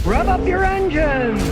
Rev up your engines!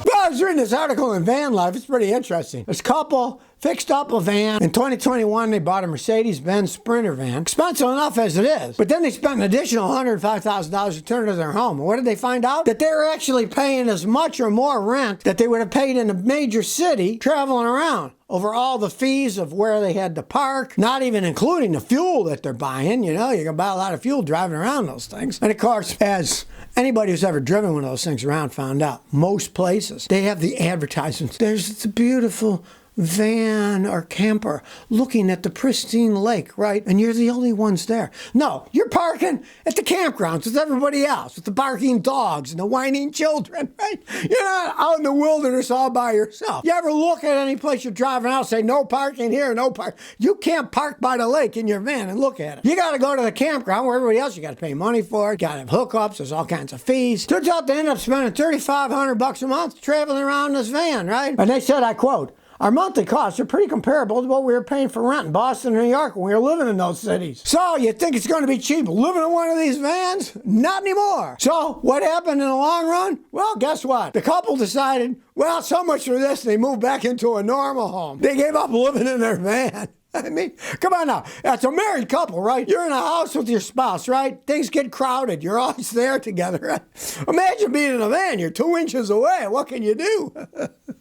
Well, I was reading this article in Van Life. It's pretty interesting. This couple fixed up a van. In 2021, they bought a Mercedes-Benz Sprinter van. Expensive enough as it is. But then they spent an additional $105,000 to turn it to their home. And what did they find out? That they were actually paying as much or more rent that they would have paid in a major city traveling around, over all the fees of where they had to park, not even including the fuel that they're buying. You know, you can buy a lot of fuel driving around those things. And of course, as anybody who's ever driven one of those things around found out, most places, they have the advertisements. There's the beautiful van or camper looking at the pristine lake, right? And you're the only ones there. No, you're parking at the campgrounds with everybody else, with the barking dogs and the whining children, right? You're not out in the wilderness all by yourself. You ever look at any place you're driving out and say, no parking here, no park? You can't park by the lake in your van and look at it. You got to go to the campground where everybody else, you got to pay money for it. You got to have hookups. There's all kinds of fees. Turns out they end up spending $3,500 a month traveling around in this van, right? And they said, I quote, our monthly costs are pretty comparable to what we were paying for rent in Boston and New York when we were living in those cities. So you think it's going to be cheap living in one of these vans? Not anymore. So what happened in the long run? Well, guess what? The couple decided, well, so much for this, they moved back into a normal home. They gave up living in their van. I mean, come on now. That's a married couple, right? You're in a house with your spouse, right? Things get crowded. You're always there together, right? Imagine being in a van. You're 2 inches away. What can you do?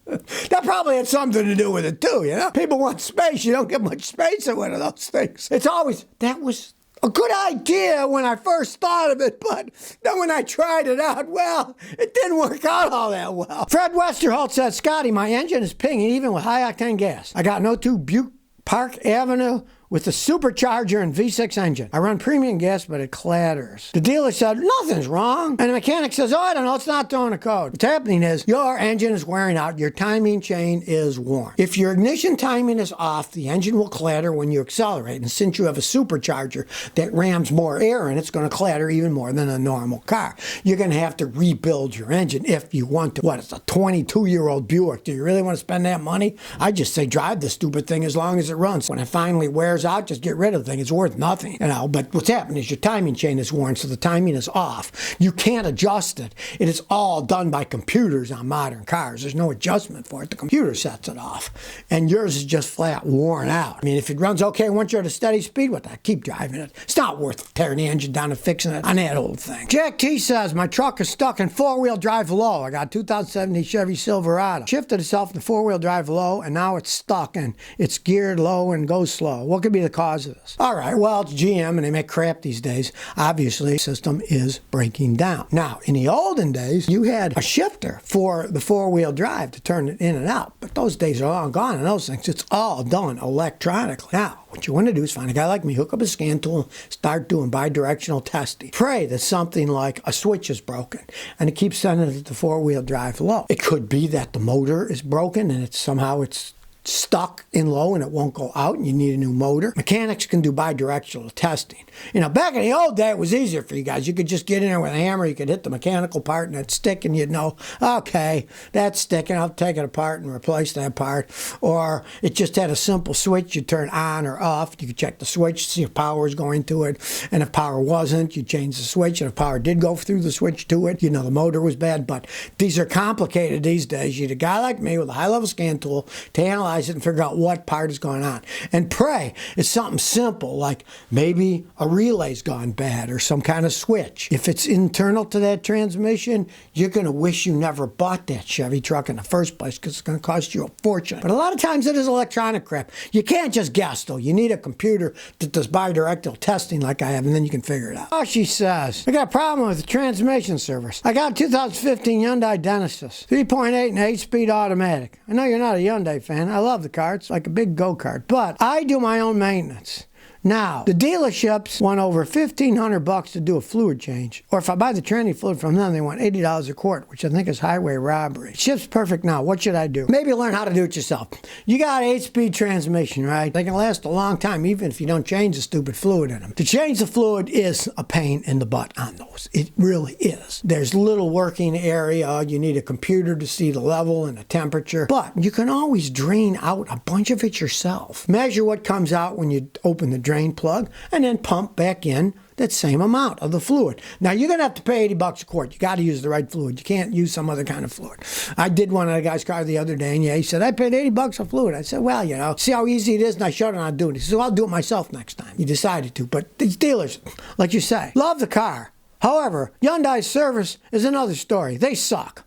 That probably had something to do with it, too, you know? People want space. You don't get much space in one of those things. It's always, that was a good idea when I first thought of it, but then when I tried it out, well, it didn't work out all that well. Fred Westerholt said, Scotty, my engine is pinging even with high-octane gas. I got an 02 Butte Park Avenue with the supercharger and V6 engine. I run premium gas, but it clatters. The dealer said, nothing's wrong. And the mechanic says, oh, I don't know, it's not throwing a code. What's happening is your engine is wearing out, your timing chain is worn. If your ignition timing is off, the engine will clatter when you accelerate. And since you have a supercharger that rams more air in, it's going to clatter even more than a normal car. You're going to have to rebuild your engine if you want to. What, it's a 22-year-old Buick. Do you really want to spend that money? I just say drive the stupid thing as long as it runs. When it finally wears out, just get rid of the thing. It's worth nothing, you know. But what's happened is your timing chain is worn, so the timing is off. You can't adjust it. It is all done by computers on modern cars. There's no adjustment for it. The computer sets it off, and yours is just flat worn out. I mean, if it runs okay once you're at a steady speed, what the keep driving it. It's not worth tearing the engine down and fixing it on that old thing. Jack T says, my truck is stuck in four-wheel drive low. I got a 2017 Chevy Silverado. Shifted itself to four-wheel drive low, and now it's stuck, and it's geared low and goes slow. What could be the cause of this? All right, well, it's GM, and they make crap these days. Obviously, the system is breaking down. Now, in the olden days, you had a shifter for the four-wheel drive to turn it in and out, but those days are long gone, and those things, it's all done electronically. Now, what you want to do is find a guy like me, hook up a scan tool, start doing bi-directional testing. Pray that something like a switch is broken, and it keeps sending it to four-wheel drive low. It could be that the motor is broken, and it's stuck in low and it won't go out and you need a new motor. Mechanics can do bi-directional testing. You know, back in the old day, it was easier for you guys. You could just get in there with a hammer, you could hit the mechanical part and it'd stick and you'd know, okay, that's sticking, I'll take it apart and replace that part. Or it just had a simple switch, you'd turn on or off. You could check the switch, see if power was going to it. And if power wasn't, you change the switch. And if power did go through the switch to it, you know the motor was bad. But these are complicated these days. You need a guy like me with a high-level scan tool to analyze it and figure out what part is going on. And pray it's something simple, like maybe a relay's gone bad or some kind of switch. If it's internal to that transmission, you're going to wish you never bought that Chevy truck in the first place because it's going to cost you a fortune. But a lot of times it is electronic crap. You can't just guess, though. You need a computer that does bi-directional testing like I have, and then you can figure it out. Oh, she says, I got a problem with the transmission service. I got a 2015 Hyundai Genesis, 3.8 and 8-speed automatic. I know you're not a Hyundai fan. I love the car. It's like a big go-kart. But I do my own maintenance. Now, the dealerships want over $1,500 to do a fluid change. Or if I buy the tranny fluid from them, they want $80 a quart, which I think is highway robbery. Ship's perfect now. What should I do? Maybe learn how to do it yourself. You got 8-speed transmission, right? They can last a long time, even if you don't change the stupid fluid in them. To change the fluid is a pain in the butt on those. It really is. There's little working area. You need a computer to see the level and the temperature. But you can always drain out a bunch of it yourself. Measure what comes out when you open the drain drain plug and then pump back in that same amount of the fluid. Now, you're going to have to pay $80 a quart. You got to use the right fluid. You can't use some other kind of fluid. I did one on a guy's car the other day, and he said, I paid $80 for fluid. I said, well, see how easy it is? And I showed him how to do it. He said, well, I'll do it myself next time. He decided to. But these dealers, like you say, love the car. However, Hyundai's service is another story. They suck.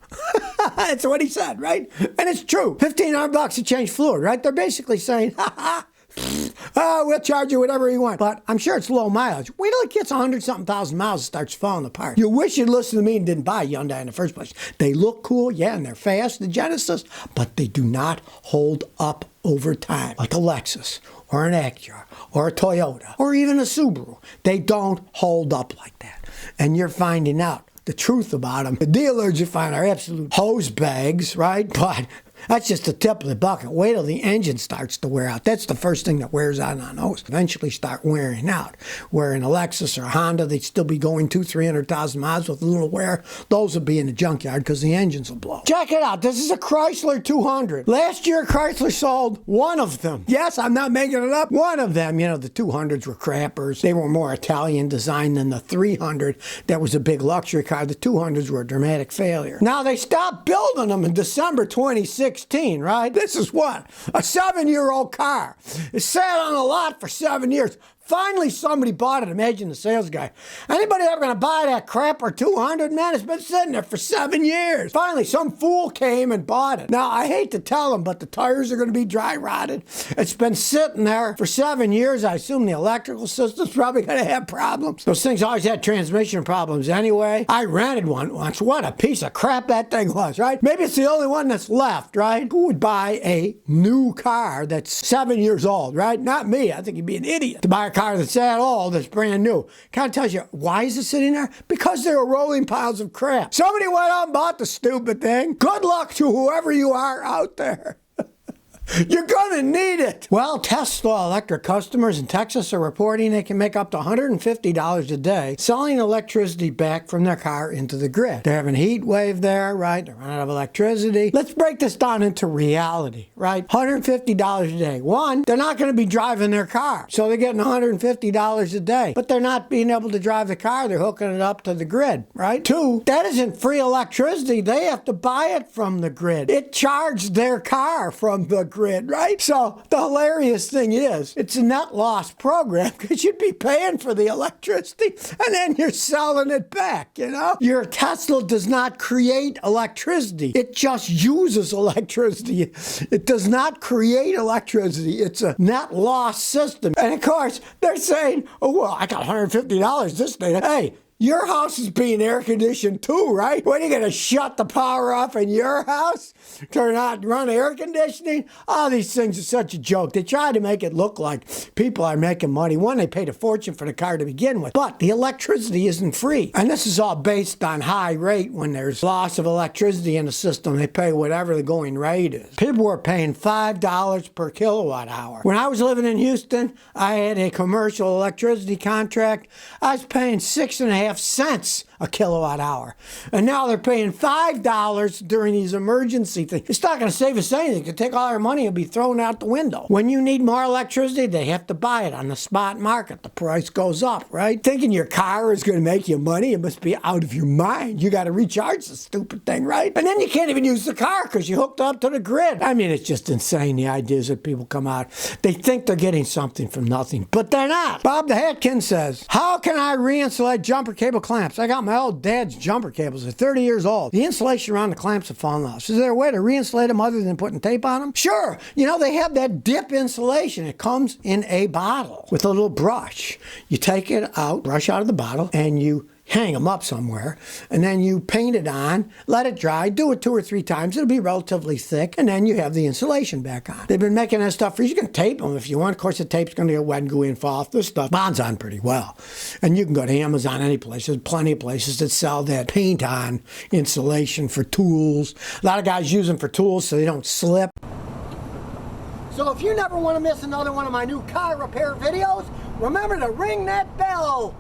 That's what he said, right? And it's true. $1,500 to change fluid, right? They're basically saying, we'll charge you whatever you want. But I'm sure it's low mileage. Wait till it gets 100-something thousand miles and starts falling apart. You wish you'd listened to me and didn't buy Hyundai in the first place. They look cool, yeah, and they're fast, the Genesis, but they do not hold up over time like a Lexus or an Acura or a Toyota or even a Subaru. They don't hold up like that. And you're finding out the truth about them. The dealers you find are absolute hose bags, right? But that's just the tip of the bucket. Wait till the engine starts to wear out. That's the first thing that wears out on those. Eventually start wearing out. Where in a Lexus or a Honda, they'd still be going 200,000-300,000 miles with a little wear. Those will be in the junkyard because the engines will blow. Check it out. This is a Chrysler 200. Last year, Chrysler sold one of them. Yes, I'm not making it up. One of them. You know, the 200s were crappers. They were more Italian design than the 300. That was a big luxury car. The 200s were a dramatic failure. Now, they stopped building them in December 2016. Right? This is what? A 7-year-old car. It sat on the lot for 7 years. Finally, somebody bought it. Imagine the sales guy. Anybody ever going to buy that crap or 200? Man, it's been sitting there for 7 years. Finally, some fool came and bought it. Now, I hate to tell them, but the tires are going to be dry rotted. It's been sitting there for 7 years. I assume the electrical system's probably going to have problems. Those things always had transmission problems anyway. I rented one once. What a piece of crap that thing was, right? Maybe it's the only one that's left, right? Who would buy a new car that's 7 years old, right? Not me. I think you'd be an idiot to buy a car that's that old, that's brand new. Kind of tells you, why is it sitting there? Because they were rolling piles of crap. Somebody went out and bought the stupid thing. Good luck to whoever you are out there. You're gonna need it. Well, Tesla electric customers in Texas are reporting they can make up to $150 a day selling electricity back from their car into the grid. They're having a heat wave there, right? They're running out of electricity. Let's break this down into reality, right? $150 a day. One, they're not gonna be driving their car, so they're getting $150 a day. But they're not being able to drive the car. They're hooking it up to the grid, right? Two, that isn't free electricity. They have to buy it from the grid. It charged their car from the grid, right? So the hilarious thing is, it's a net loss program because you'd be paying for the electricity and then you're selling it back, you know? Your Tesla does not create electricity. It just uses electricity. It does not create electricity. It's a net loss system. And of course, they're saying, oh, well, I got $150 this day. Hey, your house is being air conditioned too, right? What, are you going to shut the power off in your house? Turn on, run air conditioning? Oh, these things are such a joke. They try to make it look like people are making money. One, they paid a fortune for the car to begin with. But the electricity isn't free. And this is all based on high rate. When there's loss of electricity in the system, they pay whatever the going rate is. People were paying $5 per kilowatt hour. When I was living in Houston, I had a commercial electricity contract. I was paying 6.5 cents a kilowatt hour. And now they're paying $5 during these emergency things. It's not going to save us anything. It could take all our money and be thrown out the window. When you need more electricity, they have to buy it on the spot market. The price goes up, right? Thinking your car is going to make you money, it must be out of your mind. You got to recharge the stupid thing, right? And then you can't even use the car because you hooked up to the grid. I mean, it's just insane, the ideas that people come out. They think they're getting something from nothing, but they're not. Bob the Hat King says, how can I reinsulate jumper cable clamps? I got my old dad's jumper cables. They're 30 years old. The insulation around the clamps have fallen off. Is there a way to reinsulate them other than putting tape on them? Sure. You know, they have that dip insulation. It comes in a bottle with a little brush. You take it out, brush out of the bottle, and you hang them up somewhere, and then you paint it on, let it dry, do it 2 or 3 times. It'll be relatively thick, and then you have the insulation back on. They've been making that stuff for you. You can tape them if you want. Of course, the tape's going to get wet and gooey and fall off. This stuff bonds on pretty well. And you can go to Amazon, any place. There's plenty of places that sell that paint-on insulation for tools. A lot of guys use them for tools so they don't slip. So if you never want to miss another one of my new car repair videos, remember to ring that bell.